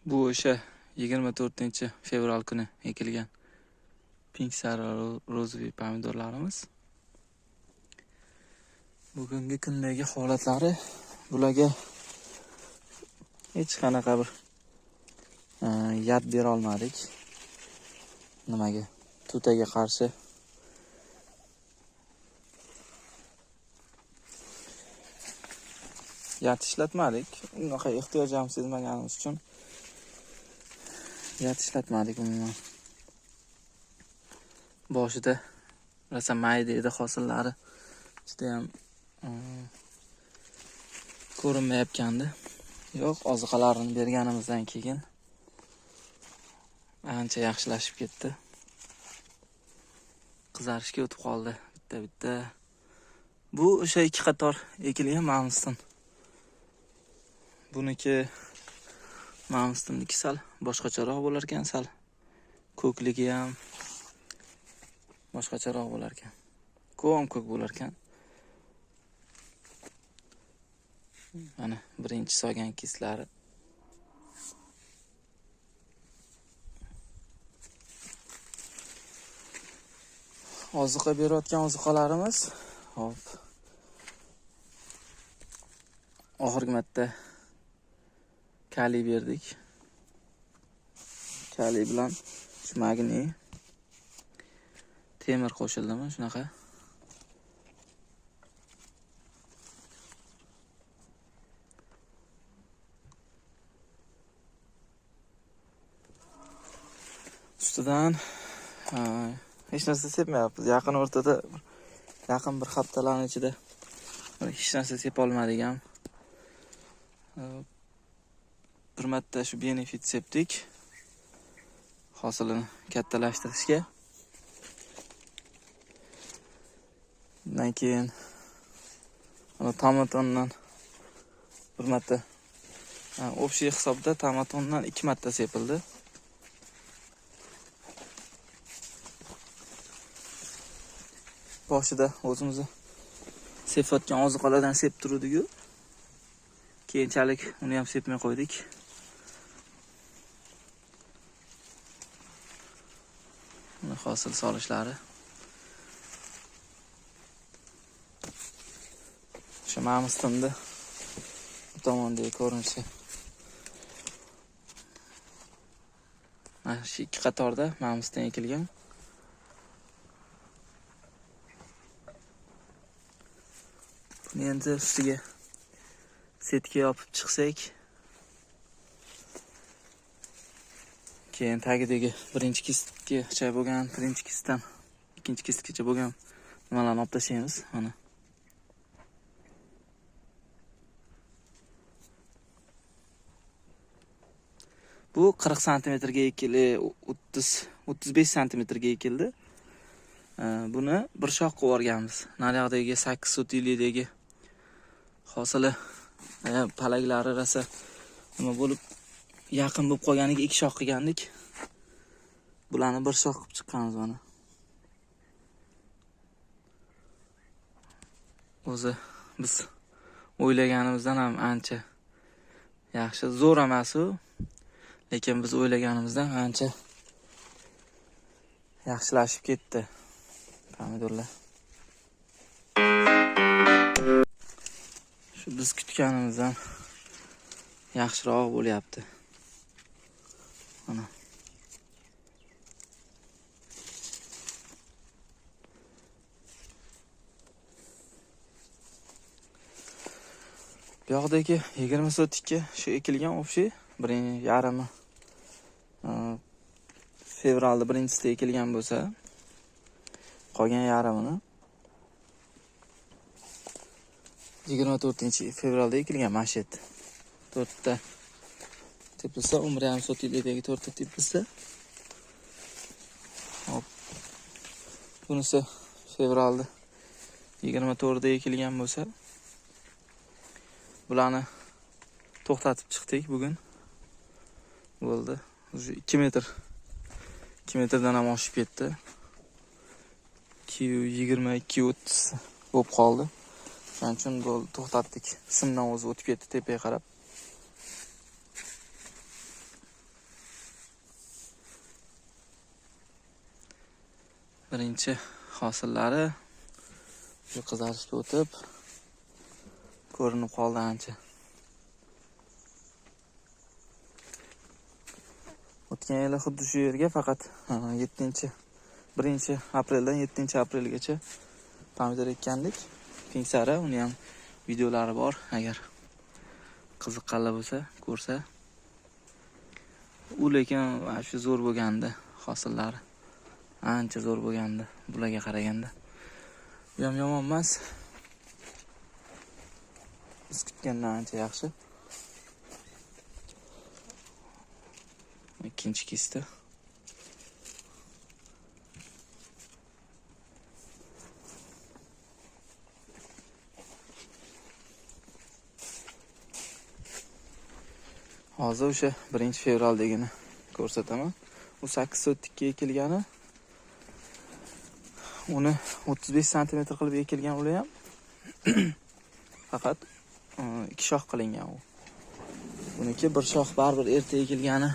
Bu o'sha 24-fevral kuni ekilgan pink sari ro'zvi pomidorlarimiz. Bugungi kundagi holatlari bularga hech qanaqa bir yad bera olmadik. Nimaga? Tutaga qarshi yad ishlatmadik. Unaqa ehtiyojimiz sezmaganimiz uchun yad ishlatmadik umuman. Boshida rosa mayda edi hosillari. Juda ham ko'rinmayotgandi. Yo'q, oziqalarini berganimizdan keyin ancha yaxshilashib ketdi. Qizarishga o'tib qoldi bitta. Bu o'sha 2 qator ekilgan Mamston. Buniki Mamstonniki sal boshqacharoq bo'lar ekan, sal ko'kligi ham boshqacharoq bo'lar ekan. Ko'k bo'lar ekan. Mana birinchi solgan kislari. Oziqa berayotgan oziqalarimiz. Hop. Oxirgi marta kaliy berdik. Kaliy bilan magniy, temir qo'shildimi shunaqa. Ustidan hech narsa sepmayapmiz. Yaqin o'rtada yaqin bir haftalarning ichida hech narsa sepa olmadik ham. Bir marta shu benefit sepdik. Hosilini kattalashtirishga. Undan keyin tomatondan bir marta общий hisobda tomatondan 2 marta sepildi. Boshida o'zimizni sepayotgan oziqalardan sep turdik-ku. Keyinchalik uni ham sepmay qo'ydik. Mana hosil solishlari. Shu Mamstonda bu tomondagi ko'rinishi. Mana shu 2 qatorda Mamston ekilgan. Buni endi ustiga setka yopib chiqsak, keyin tagidagi birinchi kistgacha bo'lgan, birinchi kistdan ikkinchi kistgacha bo'lgan nimalarni olib tashlaymiz. Mana. Bu 40 santimetrga ekildi, 35 santimetrga ekildi. Buni bir shoq qilib o'rganmiz. Naryoqdagi 8 sotilidagi hosili palaklari rosa nima bo'lib yaqin bo'lib qolganiga 2 shoq qilgandik. Bularni bir shoq qilib chiqqanmiz mana. O'zi biz o'ylaganimizdan ham ancha yaxshi, zo'r emas u, lekin biz o'ylaganimizdan ancha yaxshilashib ketdi pomidorlar. Shu biz kutganimizdan yaxshiroq bo'lyapti. Mana. Bu yoqdagi 20 sotikka shu ekilgan общий 1,5 fevralda birinchisida ekilgan bo'lsa, qolgan yarmini 24-fevralda ekilgan mashet. 4 ta tepilsa, 1,5 sotilidagi 4 ta tepilsa. Hop. Bunisi fevralda 24da ekilgan bo'lsa, bularni to'xtatib chiqdik bugun. Bo'ldi. 2 metr. 2 metrdan ham oshib ketdi. 2,20-2,30 bo'lib qoldi. Shuning uchun bo'ldi, to'xtatdik. Simdan o'zi o'tib ketdi tepaga qarab. birinchi hosillari shu qizarishga o'tib ko'rinib qoldi ancha. O'tgan yili xuddi shu yerga faqat 1 apreldan 7 aprelgacha pomidor ekkandik. Pink sari, uni ham videolari bor, agar qiziqqanlar bo'lsa, ko'rsa. U lekin shu zo'r bo'lgandi, hosillari. Ancha zo'r bo'lgandi bularga qaraganda. Bu ham yomon emas. Biz kutgandan ancha yaxshi. Ikkinchi kesdi. Hozir o'sha 1-fevraldagini ko'rsataman. U 8 so'tlikka ekilgani. Uni 35 sm qilib ekilgan ular ham. Faqat 2 shox qilingan u. Buniki 1 shox baribir erta ekilgani.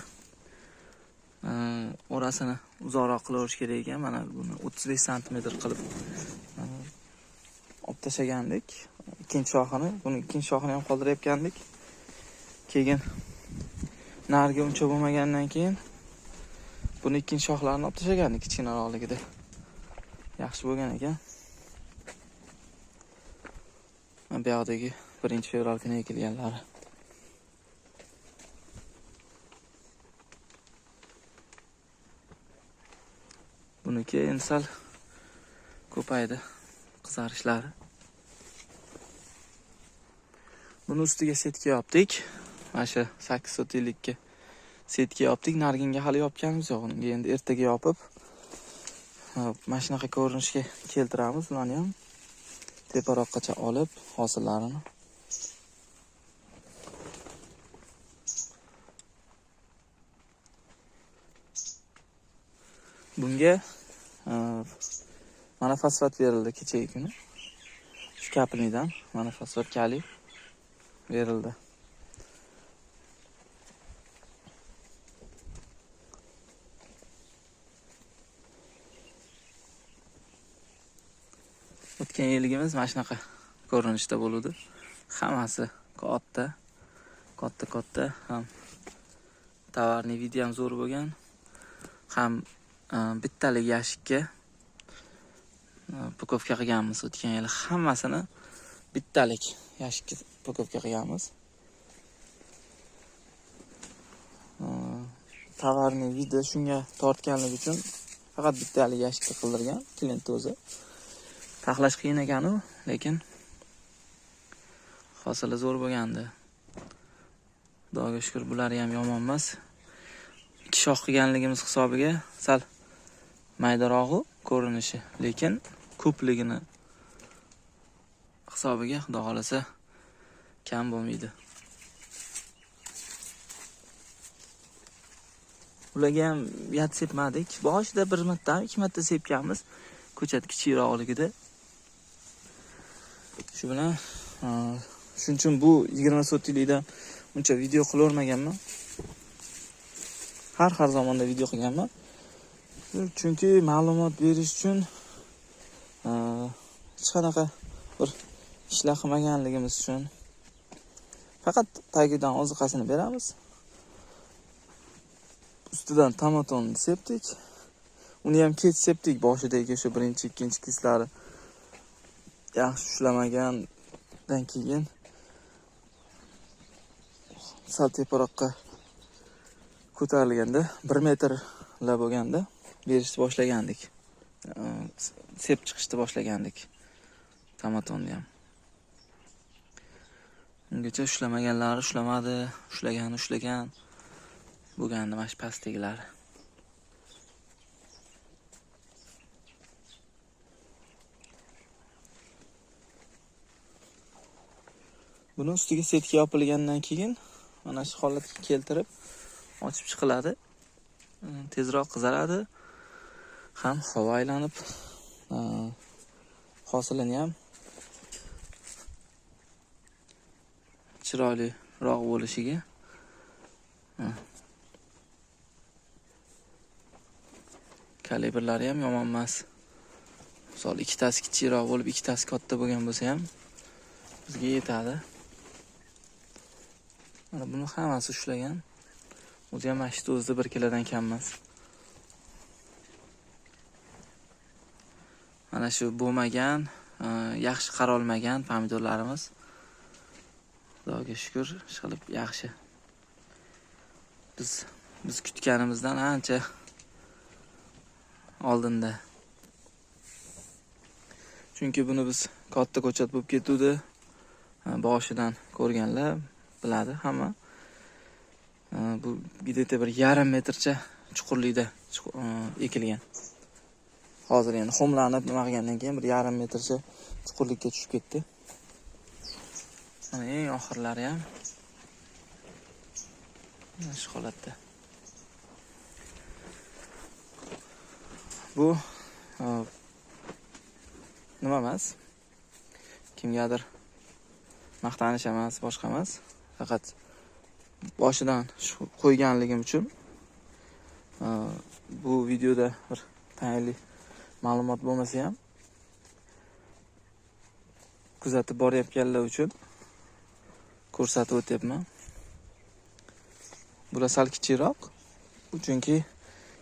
Orasini uzoqroq qilaverish kerak ekan. Mana buni 35 sm qilib olib tashlagandik. Ikkinchi shoxini, buni ikkinchi shoxini ham qoldirayotgandik. Keyin narga uncha bo'lmagandan keyin buni ikkinchi shoxlarini olib tashlagandik kichkinaroqligida. Yaxshi bo'lgan ekan. Bu yoqdagi 1-fevral kuni ekilganlari. Buniki endi sal ko'paydi qizarishlari. Buni ustiga setka yopdik. Mana shu 8 so'tlikka setka yopdik. Narginga hali yopganimiz yo'q. Unga endi ertaga yopib, mana shunaqa ko'rinishga keltiramiz. Ularni ham teparoqgacha olib, hosillarini. Bunga mana fosfat berildi kechagi kuni. Shu kapilnidan mana fosfat kaliy berildi. O'tgan yilgimiz mana shunaqa ko'rinishda bo'ldi. Hammasi katta ham tovarni vidi ham zo'r bo'lgan. Ham bittalik yashikka pokovka qilganmiz o'tgan yil. Hammasini bittalik yashikka pokovka qilganmiz. Tovarni vidi shunga tortganligi uchun faqat bittalik yashikka qildirgan klient o'zi. Taxlash qiyin ekan-u, lekin hosili zo'r bo'lgandi. Xudoga shukr, bular ham yomon emas. 2 shox qilganligimiz hisobiga sal maydarog'u ko'rinishi, lekin ko'pligini hisobiga xudo xolasa kam bo'lmaydi. Ularga ham yat sepmadik. Boshida 1 marta, 2 marta sepganmiz. Ko'chat kichikroqligida. Shu bilan shuning uchun bu 20 so'tlikda uncha video qilavermaganman. Har zamonda video qilganman. Chunki ma'lumot berish uchun hech qanaqa bir ishlar qilmaganligimiz uchun faqat tagidan oziqasini beramiz. Ustidan tomatonni sepdik. Uni ham kech sepdik, boshidagi o'sha 1-chi, 2-chi kislari yaxshi ushlamagandan keyin sal teparoqqa ko'tarilganda 1 metrlar bo'lganda berishni boshlagandik. Sep chiqishni boshlagandik. Tomatonni ham. Ungacha ushlamaganlari ushlamadi, ushlagan bo'lgandi mana shu pastdagilar. Buni ustiga setka yopilgandan keyin mana shu holatga keltirib ochib chiqiladi. Tezroq qizaradi. Ham havo aylanib hosilini ham chiroyliroq bo'lishiga kalibrlari ham yomon emas. Misol ikkitasi kichikroq bo'lib, ikkitasi katta bo'lgan bo'lsa ham bizga yetadi. Mana buni hammasi ushlagan. O'zi ham mashit o'zida 1 kilodan kam emas. Mana shu bo'lmagan, yaxshi qarolmagan pomidorlarimiz Xudoga shukr, ishqilib yaxshi. Biz kutganimizdan ancha oldinda. Chunki buni biz katta ko'chat bo'lib ketuvdi. Boshidan ko'rganlar biladi hamma. Bu gidete 1,5 metrcha chuqurlikda ekilgan. Hozir endi xomlanib nima qilgandan keyin 1,5 metrcha chuqurlikka tushib ketdi. Mana eng oxirlari ham mana shu holatda. Bu nima emas? Kimgadir maqtanish emas, boshqa emas. Faqat boshidan qo'yganligim uchun bu videoda bir tayinli ma'lumot bo'lmasa ham kuzatib borayotganlar uchun ko'rsatib o'tyapman. Bular sal kichikroq, chunki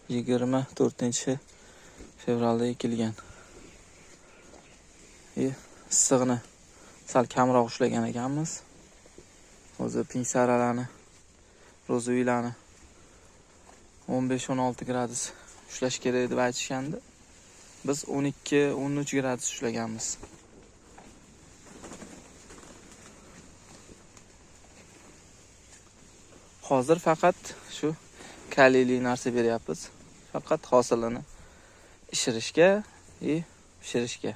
24-fevralda ekilgan. Issiqni sal kamroq ushlagan ekanmiz. O'zi pinsaralarni, ro'zuviylarni 15-16 gradus ushlash kerak deb aytishgandi. Biz 12-13 gradus ushlaganmiz. Hozir faqat shu kaliyli narsa beryapmiz. Faqat hosilini ishirishga va pishirishga.